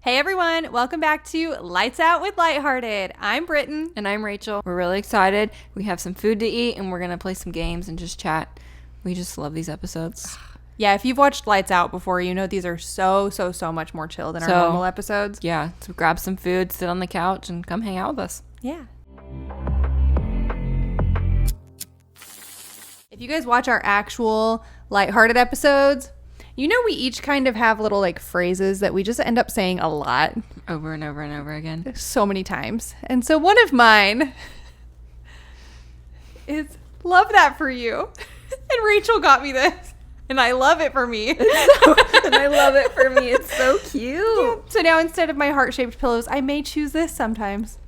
Hey everyone, welcome back to Lights Out with Lighthearted. I'm Britton. And I'm Rachel. We're really excited. We have some food to eat and we're going to play some games and just chat. We just love these episodes. Yeah, if you've watched Lights Out before, you know these are so much more chill than our normal episodes. Yeah, so grab some food, sit on the couch, and come hang out with us. Yeah. If you guys watch our actual Lighthearted episodes, you know we each kind of have little like phrases that we just end up saying a lot. Over and over and over again. So many times. And so one of mine is, love that for you. And Rachel got me this. And I love it for me. And I love it for me. It's so cute. Yeah. So now instead of my heart-shaped pillows, I may choose this sometimes.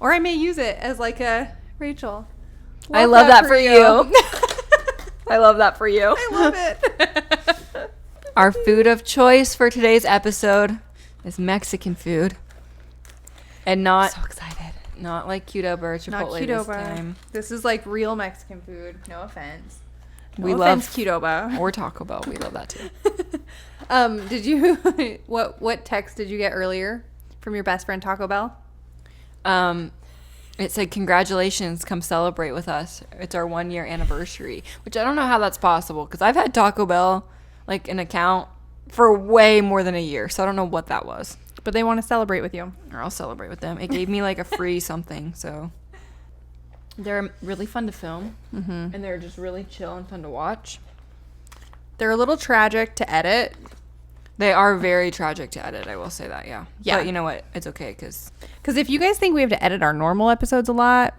Or I may use it as like a, Rachel. I love that for you. I love that for you. I love it. Our food of choice for today's episode is Mexican food. And not So excited. Not like Qdoba or Chipotle Not this Qdoba. time. This is like real Mexican food. No offense. We No love offense, Qdoba. Or Taco Bell. We love that too. Did you what text did you get earlier from your best friend Taco Bell? It said, congratulations, come celebrate with us. It's our 1 year anniversary, which I don't know how that's possible because I've had Taco Bell, like an account, for way more than a year. So I don't know what that was. But they want to celebrate with you. Or I'll celebrate with them. It gave me like a free something. So they're really fun to film. Mm-hmm. And they're just really chill and fun to watch. They're a little tragic to edit. They are very tragic to edit. I will say that, yeah. Yeah. But you know what? It's okay because if you guys think we have to edit our normal episodes a lot.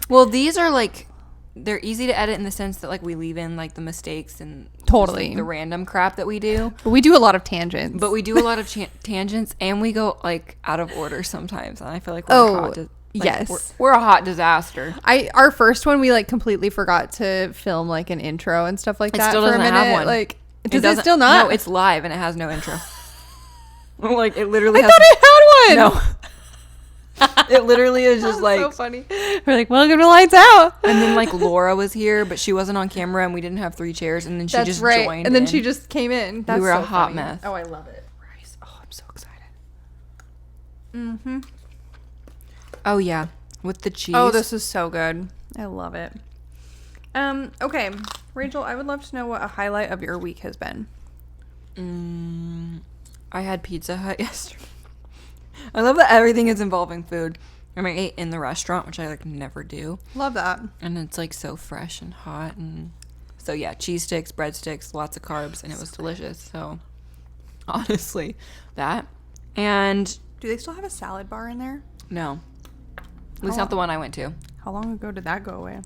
Well, these are like, they're easy to edit in the sense that like we leave in like the mistakes and Totally. like, the random crap that we do. But we do a lot of tangents. But we do a lot of tangents and we go like out of order sometimes. And I feel like we're yes. We're a hot disaster. Our first one, we like completely forgot to film like an intro and stuff like that still for a doesn't minute. have one. Like, does it still not? No, it's live and it has no intro. Like it literally I has. thought I had one. No. It literally is just like so funny. We're like, welcome to Lights Out. And then like Laura was here, but she wasn't on camera and we didn't have 3 chairs and then she just joined. And then in. she just came in. That's we were so a hot funny. mess. Oh, I love it. Rice. Oh, I'm so excited. Mm-hmm. Oh yeah, with the cheese. Oh, this is so good. I love it. Okay, Rachel, I would love to know what a highlight of your week has been. I had Pizza Hut yesterday. I love that everything is involving food. I mean, I ate in the restaurant, which I like never do. Love that. And it's like so fresh and hot. And so yeah, cheese sticks, breadsticks, lots of carbs, and it was delicious. So honestly, that. And Do they still have a salad bar in there? no, at least not the one I went to. How long ago did that go away?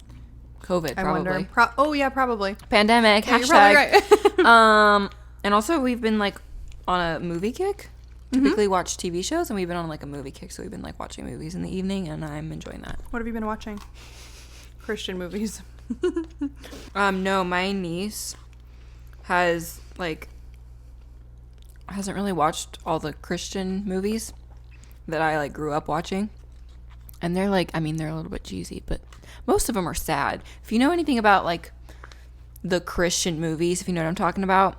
COVID, I probably. wonder. Oh yeah, probably. Pandemic. Yeah, Hashtag. you're probably right. And also we've been like on a movie kick. Typically watch TV shows, and we've been on like a movie kick, so we've been like watching movies in the evening, and I'm enjoying that. What have you been watching? Christian movies. No, my niece hasn't really watched all the Christian movies that I like grew up watching, and they're like, I mean, they're a little bit cheesy, but most of them are sad. If you know anything about like the Christian movies, if you know what I'm talking about,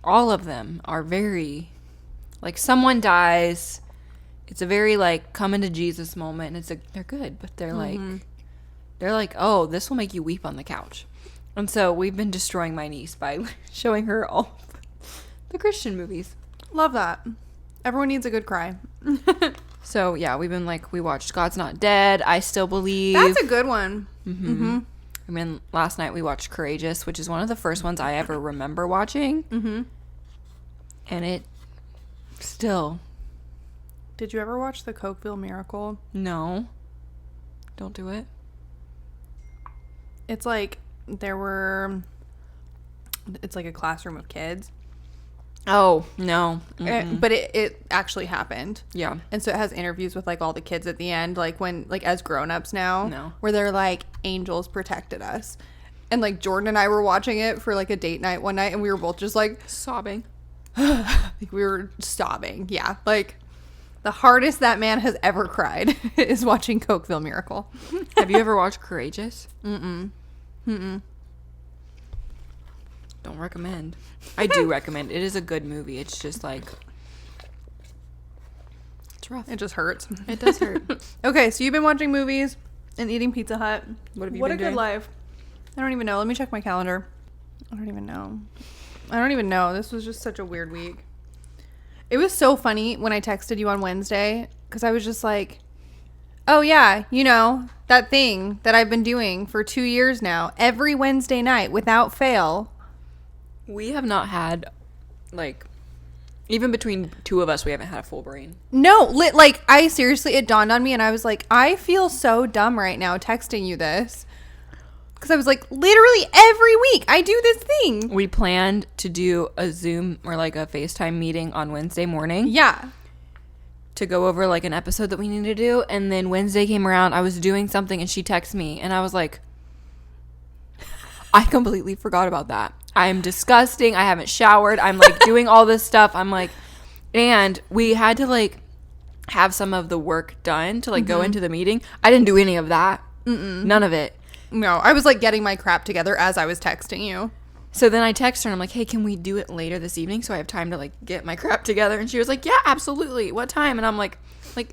all of them are very like someone dies. It's a very like come into Jesus moment, and they're good, but they're like, oh, this will make you weep on the couch. And so we've been destroying my niece by showing her all the Christian movies. Love that. Everyone needs a good cry. So yeah, we watched God's Not Dead, I Still Believe. That's a good one. I mean, last night we watched Courageous, which is one of the first ones I ever remember watching. And it still. Did you ever watch the Cokeville Miracle? No. Don't do it. It's like it's like a classroom of kids. Oh, no. But it actually happened. Yeah. And so it has interviews with like all the kids at the end, like when like as grown-ups now. No. Where they're like, angels protected us. And like Jordan and I were watching it for like a date night one night, and we were both just like Sobbing. like we were sobbing. Yeah. Like the hardest that man has ever cried is watching Cokeville Miracle. Have you ever watched Courageous? Mm-mm. Don't recommend. I do recommend. It is a good movie. It's just like It's rough. It just hurts. It does hurt. Okay, so you've been watching movies and eating Pizza Hut. What have you What been a good doing? life. I don't even know. Let me check my calendar. I don't even know. This was just such a weird week. It was so funny when I texted you on Wednesday because I was just like, oh yeah, you know, that thing that I've been doing for 2 years now, every Wednesday night without fail. We have not had, like, even between two of us, we haven't had a full brain. No, like I seriously, it dawned on me and I was like, I feel so dumb right now texting you this. Because I was like, literally every week I do this thing. We planned to do a Zoom or like a FaceTime meeting on Wednesday morning. Yeah. To go over like an episode that we need to do. And then Wednesday came around, I was doing something and she texted me and I was like, I completely forgot about that. I'm disgusting. I haven't showered. I'm like doing all this stuff. I'm like, and we had to like have some of the work done to like go into the meeting. I didn't do any of that. None of it. No, I was like getting my crap together as I was texting you. So then I texted her and I'm like, hey, can we do it later this evening so I have time to like get my crap together? And she was like, yeah, absolutely. What time? And I'm like,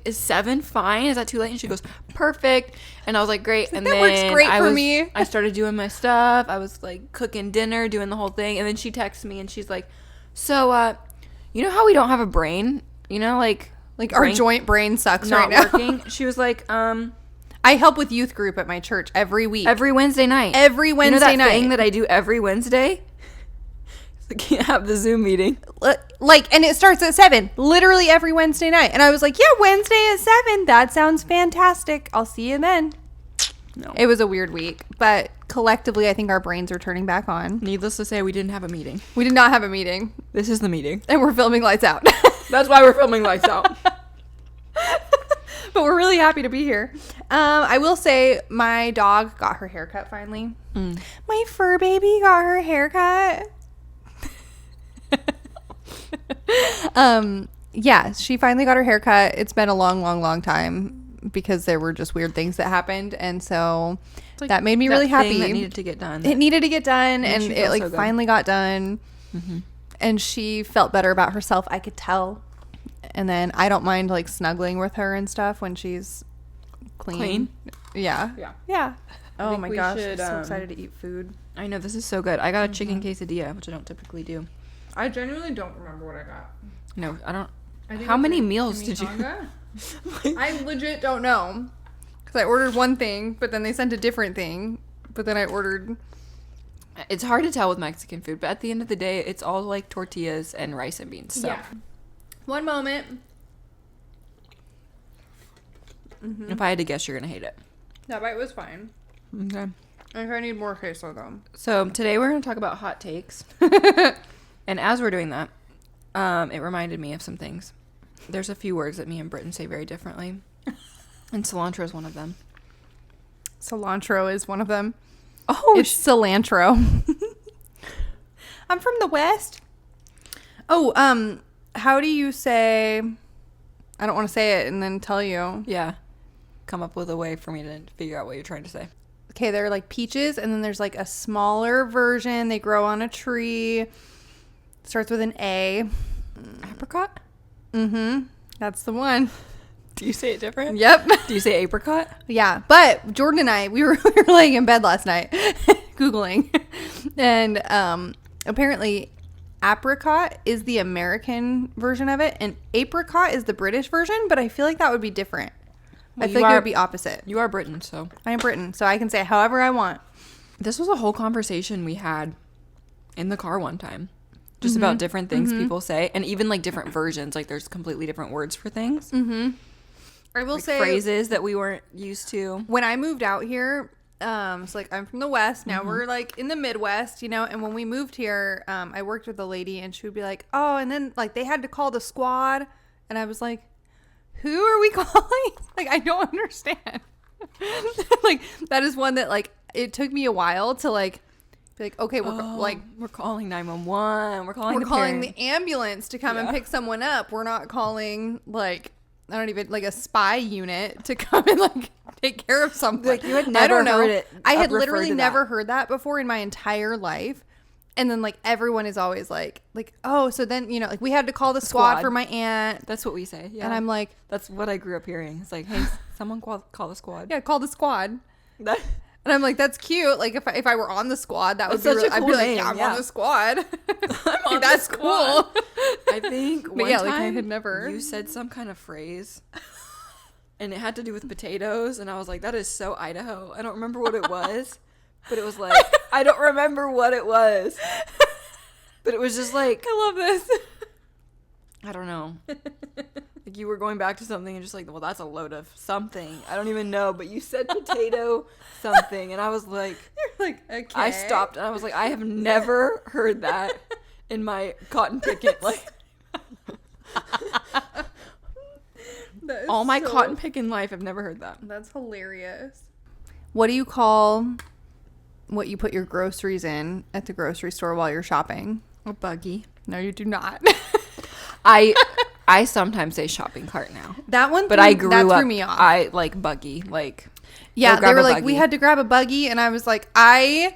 is 7 fine? Is that too late? And she goes, perfect. And I was like, great. And that then works great for me. I started doing my stuff. I was like cooking dinner, doing the whole thing. And then she texts me and she's like, so, you know how we don't have a brain? You know, like our joint brain sucks not right now. working. She was like, I help with youth group at my church every week. every Wednesday night. Every Wednesday you know that night. thing that I do every Wednesday? I can't have the Zoom meeting. Like, and it starts at 7, literally every Wednesday night. And I was like, yeah, Wednesday at 7. That sounds fantastic. I'll see you then. No. It was a weird week, but collectively, I think our brains are turning back on. Needless to say, we didn't have a meeting. We did not have a meeting. This is the meeting. And we're filming Lights Out. That's why we're filming Lights Out. But we're really happy to be here. I will say my dog got her haircut finally. My fur baby got her haircut. Yeah, she finally got her haircut. It's been a long time because there were just weird things that happened. And so like that made me really happy. That needed to get done. It needed to get done. And it like so finally got done. And she felt better about herself. I could tell. And then I don't mind like snuggling with her and stuff when she's clean. Yeah. Oh my gosh, I'm so excited to eat food. I know, this is so good. I got a chicken quesadilla, which I don't typically do. I genuinely don't remember what I got. No, I don't. How many meals did you? I legit don't know. Because I ordered one thing, but then they sent a different thing. But then I ordered... It's hard to tell with Mexican food, but at the end of the day, it's all like tortillas and rice and beans. So. Yeah. One moment. If I had to guess, you're going to hate it. That bite was fine. Okay. I think I need more queso though. So today we're going to talk about hot takes. And as we're doing that, it reminded me of some things. There's a few words that me and Britton say very differently. And cilantro is one of them. Cilantro is one of them. Oh, it's cilantro. I'm from the West. Oh, how do you say... I don't want to say it and then tell you. Yeah. Come up with a way for me to figure out what you're trying to say. Okay, they're like peaches, and then there's like a smaller version. They grow on a tree. Starts with an A. Apricot? That's the one. Do you say it different? Yep. Do you say apricot? Yeah, but Jordan and I, we were laying in bed last night, Googling, and apparently apricot is the American version of it, and apricot is the British version, but I feel like that would be different. Well, I feel like it would be opposite. You are Britain, so. I am Britain, so I can say it however I want. This was a whole conversation we had in the car one time. Just about different things people say, and even like different versions. Like there's completely different words for things. I will like say phrases that we weren't used to. When I moved out here, so like I'm from the West. Now we're like in the Midwest, you know. And when we moved here, I worked with a lady, and she would be like, "Oh," and then like they had to call the squad, and I was like, "Who are we calling?" Like I don't understand. Like that is one that like it took me a while to like. Be like, okay, we're calling 911. We're calling the ambulance to come and pick someone up. We're not calling like I don't even like a spy unit to come and like take care of something. Like you had never heard it. I had literally never heard that before in my entire life. And then like everyone is always like, oh, so then, you know, like we had to call the squad for my aunt. That's what we say. Yeah. And I'm like, that's what I grew up hearing. It's like, hey, someone call the squad. yeah, call the squad. And I'm like, that's cute. Like if I were on the squad, that would be such really, a cool I'd be like, name, yeah, I'm yeah. on the squad. I'm on That's the squad. cool. I think one yeah, time like I had never. you said some kind of phrase and it had to do with potatoes, and I was like, that is so Idaho. I don't remember what it was, but it was like, I don't remember what it was, but it was just like, I love this. I don't know. Like you were going back to something and just like, well, that's a load of something. I don't even know, but you said potato something, and I was like, You're like, okay. I stopped and I was like, I have never heard that in my cotton picking life. All my cotton picking life, I've never heard that. That's hilarious. What do you call what you put your groceries in at the grocery store while you're shopping? A buggy. No, you do not. I sometimes say shopping cart now. That one, but I grew that up. Threw me off. I like buggy. Like, yeah, they were like, buggy. we had to grab a buggy, and I was like, I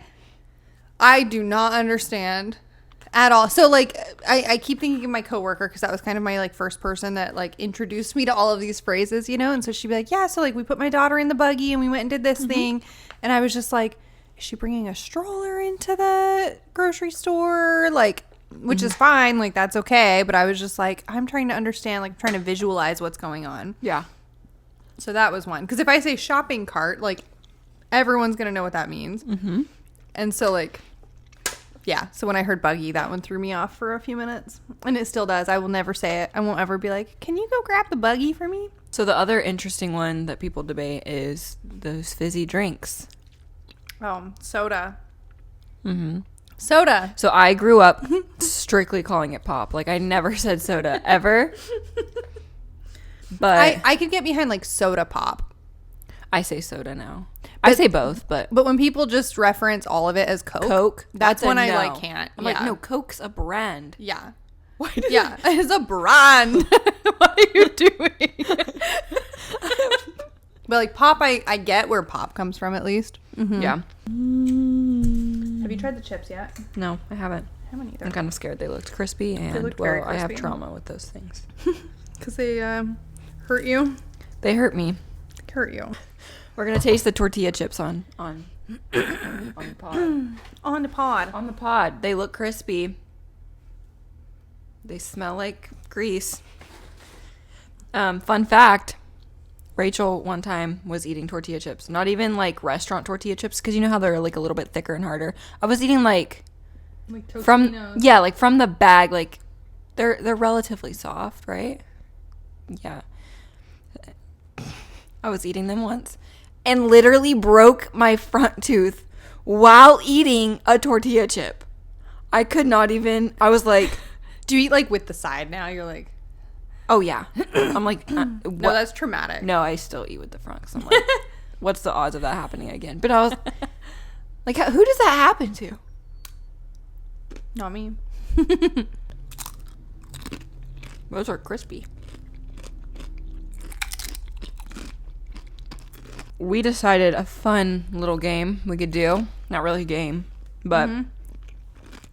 do not understand at all. So like, I keep thinking of my coworker, because that was kind of my like first person that like introduced me to all of these phrases, you know. And so she'd be like, yeah, so like we put my daughter in the buggy and we went and did this thing, and I was just like, is she bringing a stroller into the grocery store? Like, which is fine, like that's okay, but I was just like, I'm trying to understand, like trying to visualize what's going on. Yeah. So that was one, because if I say shopping cart, like everyone's gonna know what that means. And so like, yeah, so when I heard buggy, that one threw me off for a few minutes, and it still does. I will never say it. I won't ever be like, can you go grab the buggy for me? So the other interesting one that people debate is those fizzy drinks. Oh, soda. Soda. So I grew up strictly calling it pop. Like I never said soda ever. But I could get behind like soda pop. I say soda now. I say both, but when people just reference all of it as Coke, that's when I like can't. I'm like, no, Coke's a brand. Yeah. Why did It's a brand. What are you doing? But like pop, I get where pop comes from at least. Yeah. Have you tried the chips yet? No, I haven't. I haven't either. I'm kind of scared. They looked crispy, and looked very I have crispy. trauma with those things. Because they hurt you. They hurt me. Hurt you. We're gonna taste the tortilla chips on the pod. On the pod. On the pod. They look crispy. They smell like grease. Fun fact. Rachel one time was eating tortilla chips. Not even like restaurant tortilla chips, because you know how they're like a little bit thicker and harder. I was eating like from the bag. Like they're relatively soft, right? Yeah. I was eating them once and literally broke my front tooth while eating a tortilla chip. I could not even. I was like, do you eat like with the side now? You're like, oh yeah. I'm like, no, that's traumatic. No, I still eat with the front, 'cause I'm like, what's the odds of that happening again? But I was like, who does that happen to? Not me. Those are crispy. We decided a fun little game we could do. Not really a game, but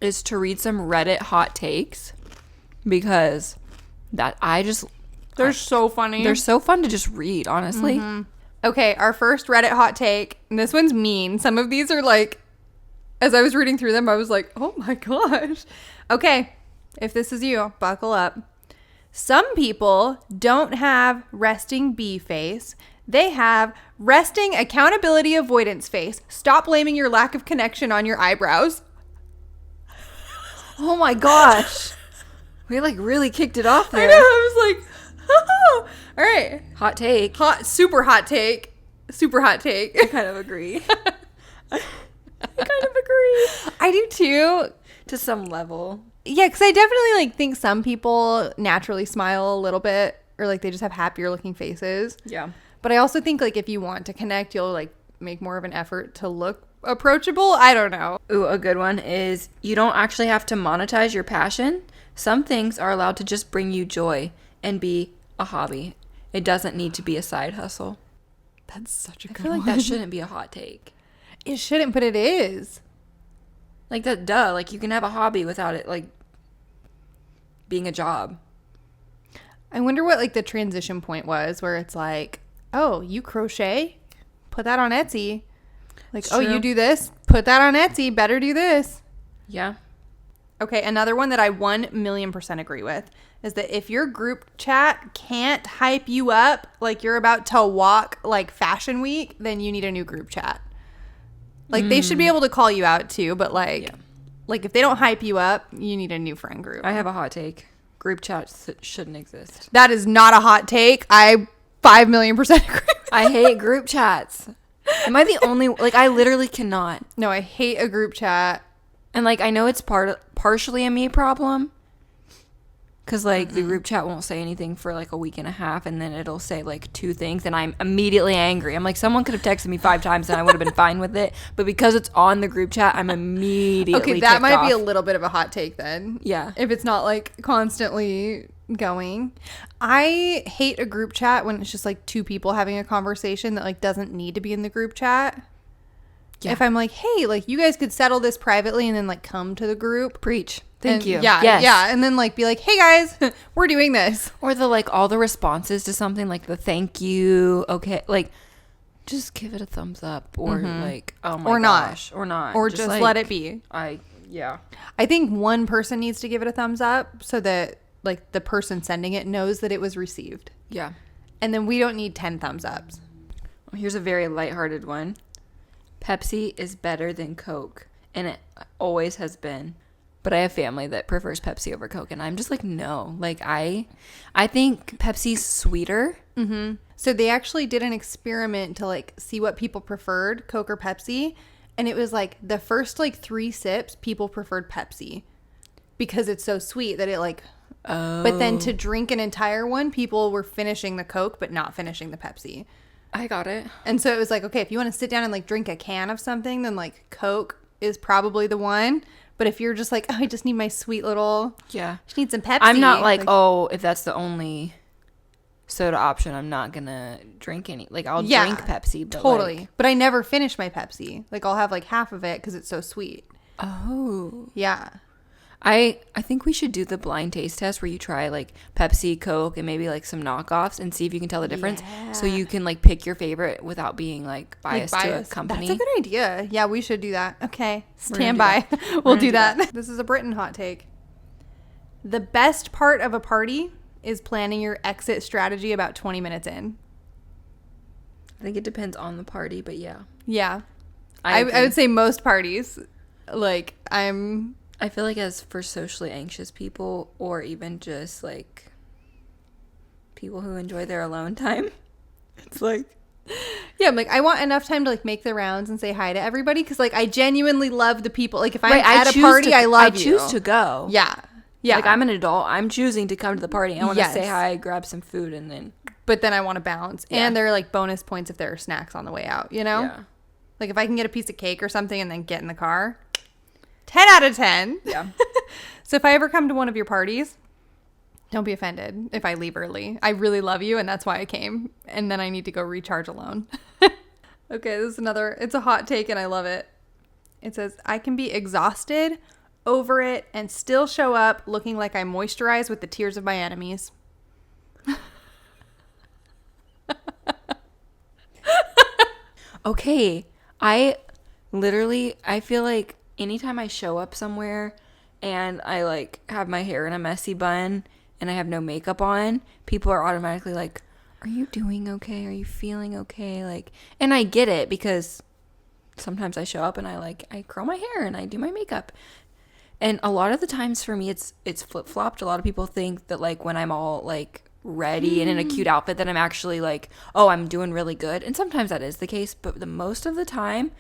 is to read some Reddit hot takes, because They're so funny. They're so fun to just read, honestly. Okay, our first Reddit hot take, and this one's mean. Some of these are like, as I was reading through them, I was like, oh my gosh. Okay, if this is you, buckle up. Some people don't have resting bee face. They have resting accountability avoidance face. Stop blaming your lack of connection on your eyebrows. Oh my gosh. We like really kicked it off there. I know, I was like, oh. All right. Hot take. Super hot take. Super hot take. I kind of agree. I kind of agree. I do too. To some level. Yeah, because I definitely like think some people naturally smile a little bit, or like they just have happier looking faces. Yeah. But I also think like if you want to connect, you'll like make more of an effort to look approachable. I don't know. Ooh, a good one is you don't actually have to monetize your passion. Some things are allowed to just bring you joy and be a hobby. It doesn't need to be a side hustle. That's such a good I feel like that shouldn't be a hot take. It shouldn't, but it is. Like that, duh. Like you can have a hobby without it, like, being a job. I wonder what like the transition point was where it's like, oh, you crochet? Put that on Etsy. Like, It's oh, true. you do this? Put that on Etsy. Better do this. Yeah. Okay, another one that I 1,000,000% agree with is that if your group chat can't hype you up like you're about to walk like Fashion Week, then you need a new group chat. Like they should be able to call you out too, but like if they don't hype you up, you need a new friend group. I have a hot take. Group chats shouldn't exist. That is not a hot take. I 5,000,000% agree. I hate group chats. Am I the only, like, I literally cannot. No, I hate a group chat. And like I know it's partially a me problem. Because, like, the group chat won't say anything for, like, a week and a half, and then it'll say, like, 2 things, and I'm immediately angry. I'm like, someone could have texted me 5 times, and I would have been fine with it. But because it's on the group chat, I'm immediately Okay, that might be a off. little bit of a hot take then. Yeah. If it's not, like, constantly going. I hate a group chat when it's just, like, 2 people having a conversation that, like, doesn't need to be in the group chat. Yeah. If I'm like, hey, like, you guys could settle this privately and then, like, come to the group. Preach. Thank you. Yeah, yes. yeah. And then, like, be like, hey, guys, we're doing this. Or the, like, all the responses to something, like the thank you, okay, like, just give it a thumbs up, or, like, oh my Or not. gosh. Or not. Or just like, let it be. Yeah. I think one person needs to give it a thumbs up so that, like, the person sending it knows that it was received. Yeah. And then we don't need 10 thumbs ups. Well, here's a very lighthearted one. Pepsi is better than Coke, and it always has been. But I have family that prefers Pepsi over Coke, and I'm just like, no. Like, I think Pepsi's sweeter. Mm-hmm. So they actually did an experiment to, like, see what people preferred, Coke or Pepsi. And it was, like, the first, like, 3 sips, people preferred Pepsi. Because it's so sweet that it, like... Oh. But then to drink an entire one, people were finishing the Coke, but not finishing the Pepsi. I got it. And so it was like, okay, if you want to sit down and, like, drink a can of something, then, like, Coke is probably the one. But if you're just like, oh, I just need my sweet little... Yeah. Just need some Pepsi. I'm not like, oh, if that's the only soda option, I'm not going to drink any. Like, I'll drink Pepsi. But totally. Like, but I never finish my Pepsi. Like, I'll have, like, half of it because it's so sweet. oh. Yeah. I think we should do the blind taste test where you try, like, Pepsi, Coke, and maybe, like, some knockoffs and see if you can tell the difference. Yeah. So you can, like, pick your favorite without being, like, biased to a company. That's a good idea. Yeah, we should do that. Okay. We're gonna Stand do by. that. We'll do that. This is a Britain hot take. The best part of a party is planning your exit strategy about 20 minutes in. I think it depends on the party, but yeah. Yeah. I I would say most parties. Like, I feel like as for socially anxious people, or even just, like, people who enjoy their alone time, it's like... Yeah, I'm like, I want enough time to, like, make the rounds and say hi to everybody. Because, like, I genuinely love the people. Like, if I'm at a party, I love you. I choose to go. Yeah. Yeah. Like, I'm an adult. I'm choosing to come to the party. I want to Yes. say hi, grab some food, and then... But then I want to bounce. Yeah. And there are, like, bonus points if there are snacks on the way out, you know? Yeah. Like, if I can get a piece of cake or something and then get in the car, 10 out of 10. Yeah. So if I ever come to one of your parties, don't be offended if I leave early. I really love you, and that's why I came. And then I need to go recharge alone. Okay, this is another, it's a hot take, and I love it. It says, I can be exhausted, over it, and still show up looking like I moisturized with the tears of my enemies. Okay. I feel like anytime I show up somewhere and I, like, have my hair in a messy bun and I have no makeup on, people are automatically like, are you doing okay? Are you feeling okay? Like, and I get it because sometimes I show up and I curl my hair and I do my makeup. And a lot of the times for me, it's flip-flopped. A lot of people think that, like, when I'm all, like, ready and in a cute outfit that I'm actually like, oh, I'm doing really good. And sometimes that is the case. But the most of the time,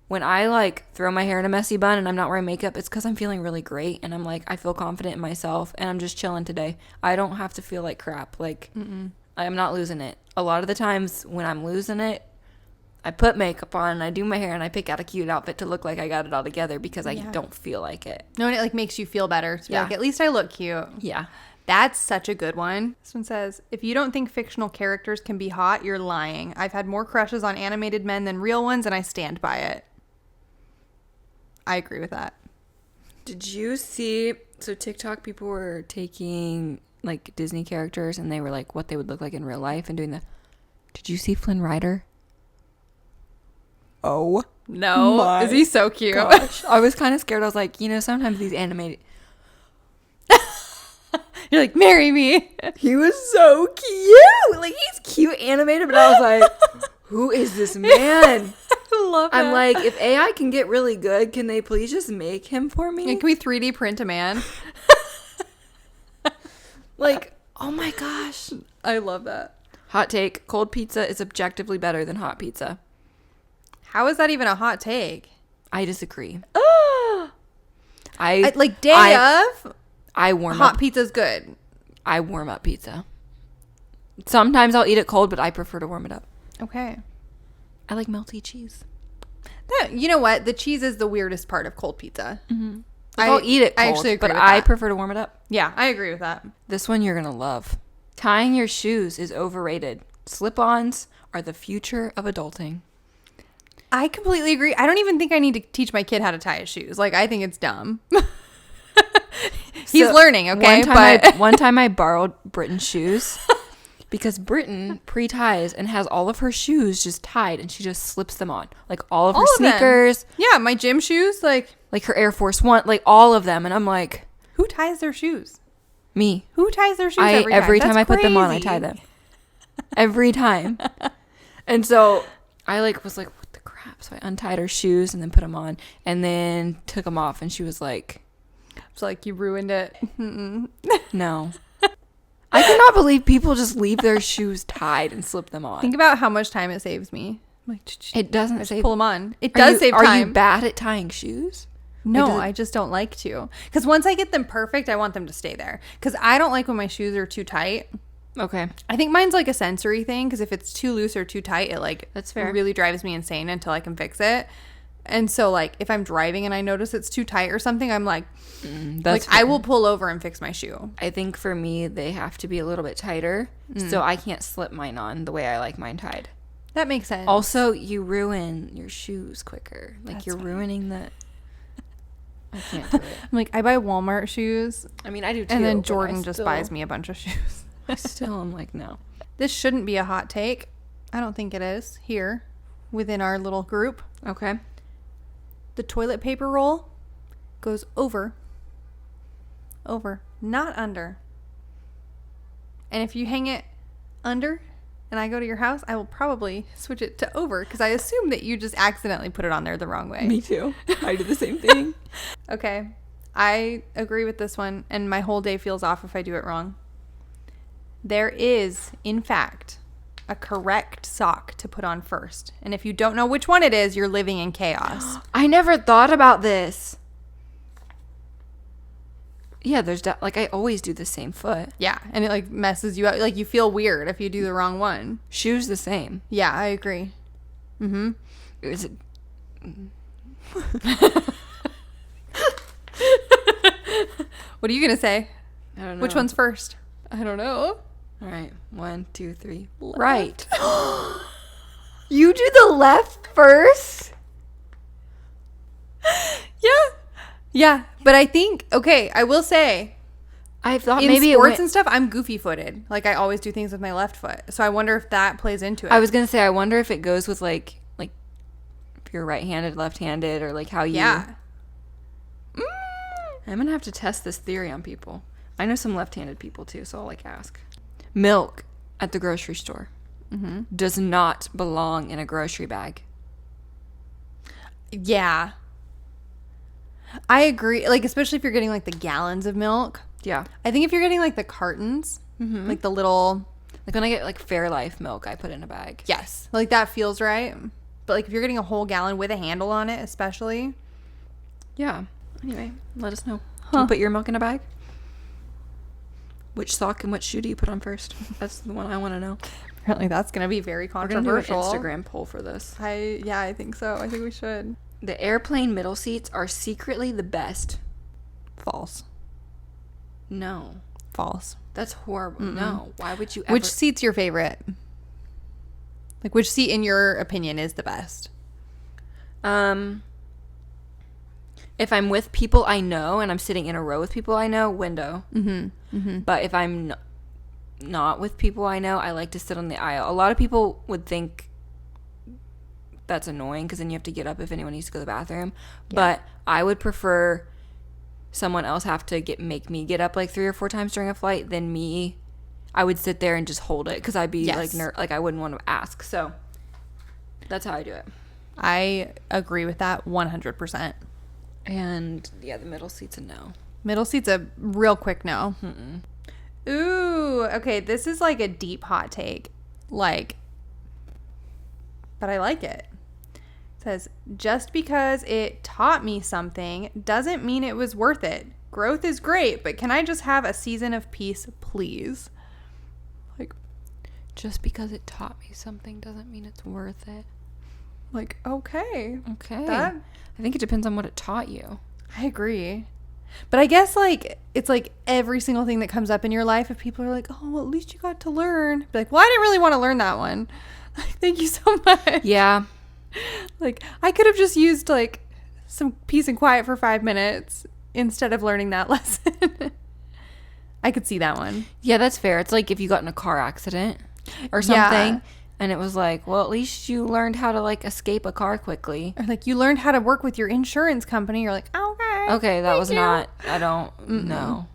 when I, like, throw my hair in a messy bun and I'm not wearing makeup, it's because I'm feeling really great. And I'm like, I feel confident in myself and I'm just chilling today. I don't have to feel like crap. Like, I'm not losing it. A lot of the times when I'm losing it, I put makeup on and I do my hair and I pick out a cute outfit to look like I got it all together because I don't feel like it. No, and it, like, makes you feel better. To be Yeah. like, at least I look cute. Yeah. That's such a good one. This one says, if you don't think fictional characters can be hot, you're lying. I've had more crushes on animated men than real ones, and I stand by it. I agree with that. Did you see? So TikTok people were taking like Disney characters and they were like what they would look like in real life and doing the. Did you see Flynn Rider? Oh No. my Is he so cute? gosh. I was kind of scared. I was like, sometimes these animated. You're like, marry me. He was so cute. Like he's cute animated, but I was like, who is this man? I love that. I'm like, if AI can get really good, can they please just make him for me? And can we 3D print a man? Like, oh my gosh. I love that. Hot take, cold pizza is objectively better than hot pizza. How is that even a hot take? I disagree. Like day of, I warm hot up. pizza's good. I warm up pizza. Sometimes I'll eat it cold, but I prefer to warm it up. Okay. I like melty cheese. You know what? The cheese is the weirdest part of cold pizza. Mm-hmm. I'll eat it cold, I actually agree but with I that. prefer to warm it up. Yeah, I agree with that. This one you're going to love. Tying your shoes is overrated. Slip-ons are the future of adulting. I completely agree. I don't even think I need to teach my kid how to tie his shoes. Like, I think it's dumb. He's learning, okay? One time I borrowed Britton's shoes because Britton pre-ties and has all of her shoes just tied and she just slips them on. Like all of her sneakers. Yeah, my gym shoes, like her Air Force One, like all of them. And I'm like, who ties their shoes? Me. Who ties their shoes every time I That's put them on, I crazy. tie them. Every time. And so I was like, what the crap? So I untied her shoes and then put them on and then took them off. And she was like, it's like you ruined it. no. I cannot believe people just leave their shoes tied and slip them on. Think about how much time it saves me. Like, It doesn't save. pull them on. It does save time. Are you bad at tying shoes? No, I just don't like to. Because once I get them perfect, I want them to stay there. Because I don't like when my shoes are too tight. Okay. I think mine's like a sensory thing. Because if it's too loose or too tight, it like That's fair. really drives me insane until I can fix it. And so like if I'm driving and I notice it's too tight or something, I'm like, I will pull over and fix my shoe. I think for me, they have to be a little bit tighter. So I can't slip mine on the way I like mine tied. That makes sense. Also, you ruin your shoes quicker. Like That's you're fine. ruining the... I can't do it. I'm like, I buy Walmart shoes. I mean, I do too. And then but Jordan just buys me a bunch of shoes. I still am like, no. This shouldn't be a hot take. I don't think it is here within our little group. Okay. The toilet paper roll goes over, not under. And if you hang it under and I go to your house, I will probably switch it to over because I assume that you just accidentally put it on there the wrong way. Me too. I do the same thing. Okay. I agree with this one, and my whole day feels off if I do it wrong. There is, in fact, a correct sock to put on first. And if you don't know which one it is, you're living in chaos. I never thought about this. Yeah, there's like I always do the same foot. Yeah, and it like messes you up. Like you feel weird if you do the wrong one. Shoes the same. Yeah, I agree. Mm-hmm. Is it? What are you gonna say? I don't know. Which one's first? I don't know. All right, 1, 2, 3. Left. Right. You do the left first? Yeah, but I think I will say I thought in maybe sports and stuff, I'm goofy footed. Like I always do things with my left foot. So I wonder if that plays into it. I was gonna say I wonder if it goes with like if you're right-handed, left-handed, or like how you. Yeah. I'm gonna have to test this theory on people. I know some left-handed people too, so I'll like ask. Milk at the grocery store does not belong in a grocery bag. Yeah. I agree. Like especially if you're getting like the gallons of milk. Yeah. I think if you're getting like the cartons, like the little, Like when I get like Fairlife milk, I put in a bag. yes, like that feels right. But like if you're getting a whole gallon with a handle on it, especially. Yeah. Anyway, let us know. Do you put your milk in a bag? Which sock and which shoe do you put on first? That's the one I want to know. Apparently that's going to be very We're going to do an controversial. Instagram poll for this. I think so. I think we should. The airplane middle seats are secretly the best. False. No. False. That's horrible. No. Why would you ever... Which seat's your favorite? Like which seat in your opinion is the best? If I'm with people I know and I'm sitting in a row with people I know, window. But if I'm not with people I know, I like to sit on the aisle. A lot of people would think that's annoying because then you have to get up if anyone needs to go to the bathroom. Yeah. But I would prefer someone else have to make me get up like 3 or 4 times during a flight than me. I would sit there and just hold it because I'd be like I wouldn't want to ask. So that's how I do it. I agree with that 100%. And yeah, the middle seat's a no. Middle seat's a real quick no. Ooh, okay, this is like a deep hot take. Like, but I like it. It says, just because it taught me something doesn't mean it was worth it. Growth is great, but can I just have a season of peace, please? Like, just because it taught me something doesn't mean it's worth it. Like, okay. I think it depends on what it taught you. I agree. But I guess, like, it's like every single thing that comes up in your life, if people are like, oh, well, at least you got to learn. Be like, well, I didn't really want to learn that one. Like, thank you so much. Yeah. Like, I could have just used, like, some peace and quiet for 5 minutes instead of learning that lesson. I could see that one. Yeah, that's fair. It's like if you got in a car accident or something, and it was like, well, at least you learned how to, like, escape a car quickly. Or, like, you learned how to work with your insurance company. You're like, okay. Okay, that was not, I don't know.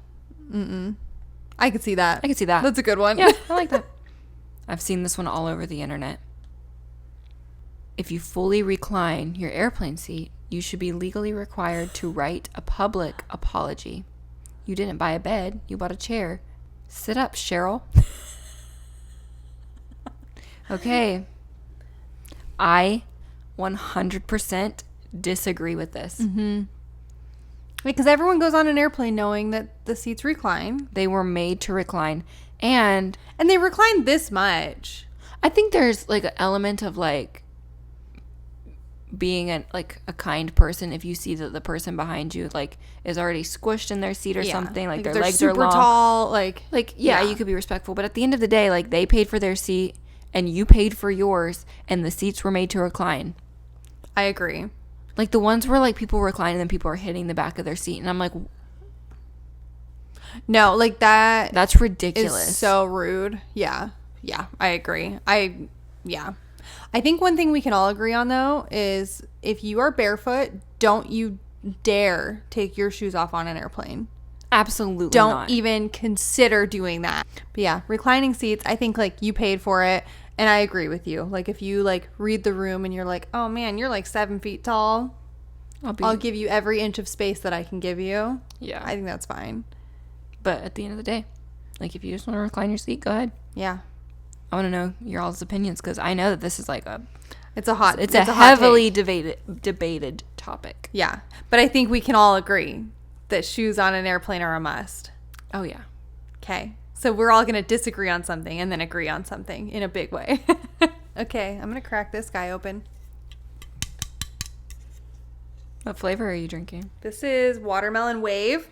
I could see that. I could see that. That's a good one. Yeah, I like that. I've seen this one all over the internet. If you fully recline your airplane seat, you should be legally required to write a public apology. You didn't buy a bed, you bought a chair. Sit up, Cheryl. Okay. I 100% disagree with this. Because everyone goes on an airplane knowing that the seats recline. They were made to recline. And they recline this much. I think there's, like, an element of, like, being a kind person if you see that the person behind you, like, is already squished in their seat or something, like their legs are long, tall, you could be respectful, but at the end of the day, like, they paid for their seat and you paid for yours and the seats were made to recline. I agree. Like, the ones where, like, people recline and then people are hitting the back of their seat and I'm like, no, like, that's ridiculous. Is so rude. Yeah, I agree. I think one thing we can all agree on, though, is if you are barefoot, don't you dare take your shoes off on an airplane. Absolutely don't not. even consider doing that. But yeah, reclining seats, I think, like, you paid for it, and I agree with you. Like, if you, like, read the room and you're like, oh man, you're like 7 feet tall, I'll give you every inch of space that I can give you. Yeah, I think that's fine. But at the end of the day, like, if you just want to recline your seat, go ahead. Yeah. I want to know your all's opinions because I know that this is like it's a heavily debated topic. Yeah, but I think we can all agree that shoes on an airplane are a must. Oh yeah. Okay, so we're all gonna disagree on something and then agree on something in a big way. Okay, I'm gonna crack this guy open. What flavor are you drinking? This is watermelon wave,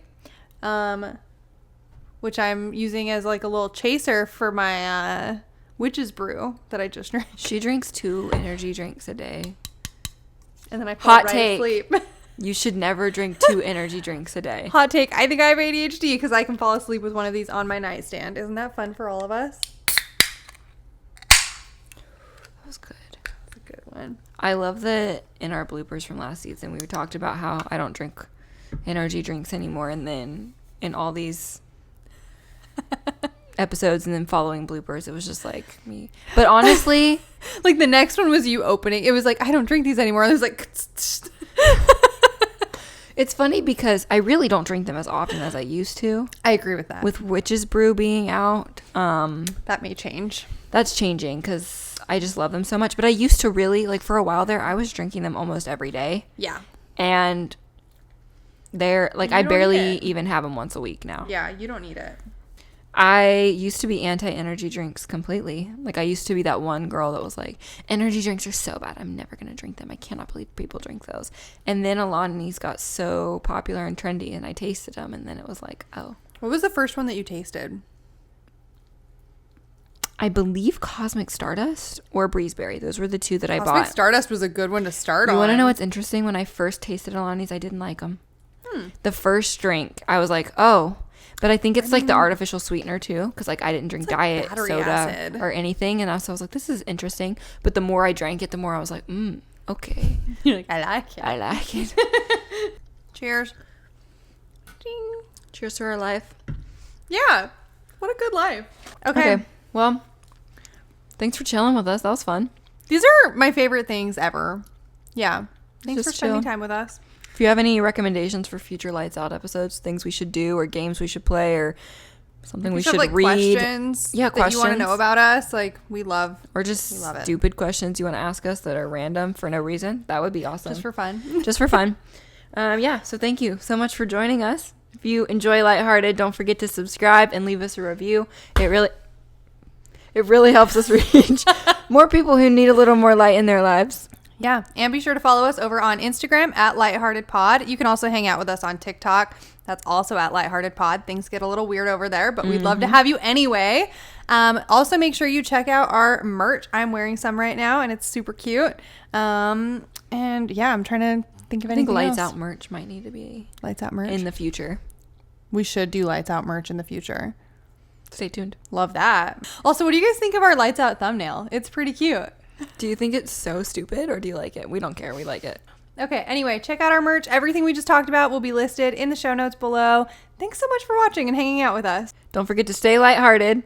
which I'm using as like a little chaser for my witch's brew that I just drank. She drinks 2 energy drinks a day. And then I fall right asleep. You should never drink 2 energy drinks a day. Hot take. I think I have ADHD because I can fall asleep with one of these on my nightstand. Isn't that fun for all of us? That was good. That's a good one. I love that in our bloopers from last season, we talked about how I don't drink energy drinks anymore. And then in all these episodes and then following bloopers, it was just like me. But honestly, like the next one was you opening. It was like, I don't drink these anymore. And it was like, it's funny because I really don't drink them as often as I used to. I agree with that. With Witch's Brew being out, that may change. That's changing because I just love them so much. But I used to really, like, for a while there, I was drinking them almost every day. Yeah. And they're like, I barely even have them once a week now. Yeah, you don't need it. I used to be anti-energy drinks completely. Like, I used to be that one girl that was like, energy drinks are so bad, I'm never going to drink them. I cannot believe people drink those. And then Alani's got so popular and trendy, and I tasted them, and then it was like, oh. What was the first one that you tasted? I believe Cosmic Stardust or Breezeberry. Those were the two that I Cosmic bought. Stardust was a good one to start on. You want to know what's interesting? When I first tasted Alani's, I didn't like them. The first drink, I was like, oh. But I think it's like the artificial sweetener too, because like I didn't drink diet soda acid. or anything, and so I was like, this is interesting. But the more I drank it, the more I was like, okay. You're like, I like it. I like it. Cheers. Ding. Cheers to our life. Yeah. What a good life. Okay. Well, thanks for chilling with us. That was fun. These are my favorite things ever. Yeah. Thanks Just for spending chill. time with us. If you have any recommendations for future Lights Out episodes, things we should do or games we should play or something we should like read. Questions Yeah, that you want to questions. know about us. Like, we love. Or just We love it. stupid questions you want to ask us that are random for no reason. That would be awesome. Just for fun. Just for fun. Yeah, so thank you so much for joining us. If you enjoy Lighthearted, don't forget to subscribe and leave us a review. It really helps us reach more people who need a little more light in their lives. Yeah. And be sure to follow us over on Instagram at lightheartedpod. You can also hang out with us on TikTok. That's also at lightheartedpod. Things get a little weird over there, but we'd love to have you anyway. Also, make sure you check out our merch. I'm wearing some right now, and it's super cute. And yeah, I'm trying to think of I think anything Lights else. Out merch might need to be Lights Out merch. in the future. We should do Lights Out merch in the future. Stay tuned. Love that. Also, what do you guys think of our Lights Out thumbnail? It's pretty cute. Do you think it's so stupid or do you like it? We don't care. We like it. Okay, anyway, check out our merch. Everything we just talked about will be listed in the show notes below. Thanks so much for watching and hanging out with us. Don't forget to stay lighthearted.